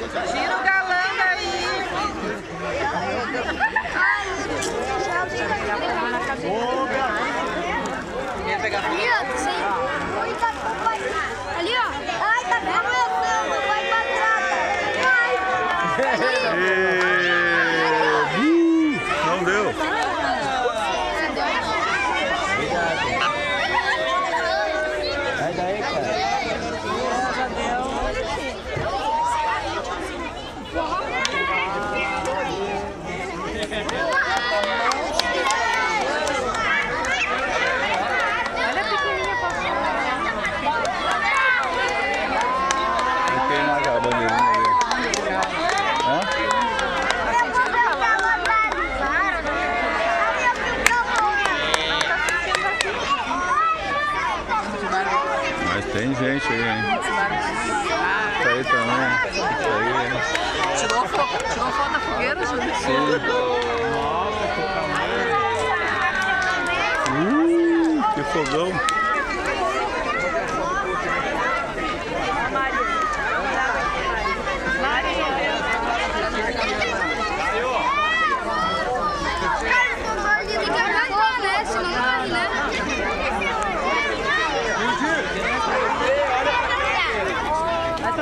Tira o galã daí. Quer pegar Ali, ó, sim. Ali, ó. Ai, tá começando. Vai pra trás. Não deu. Sai daí, cara. Mas tem gente aí, hein? Isso aí também. Isso aí. Tirou foto da fogueira, Júlio? Que fogão.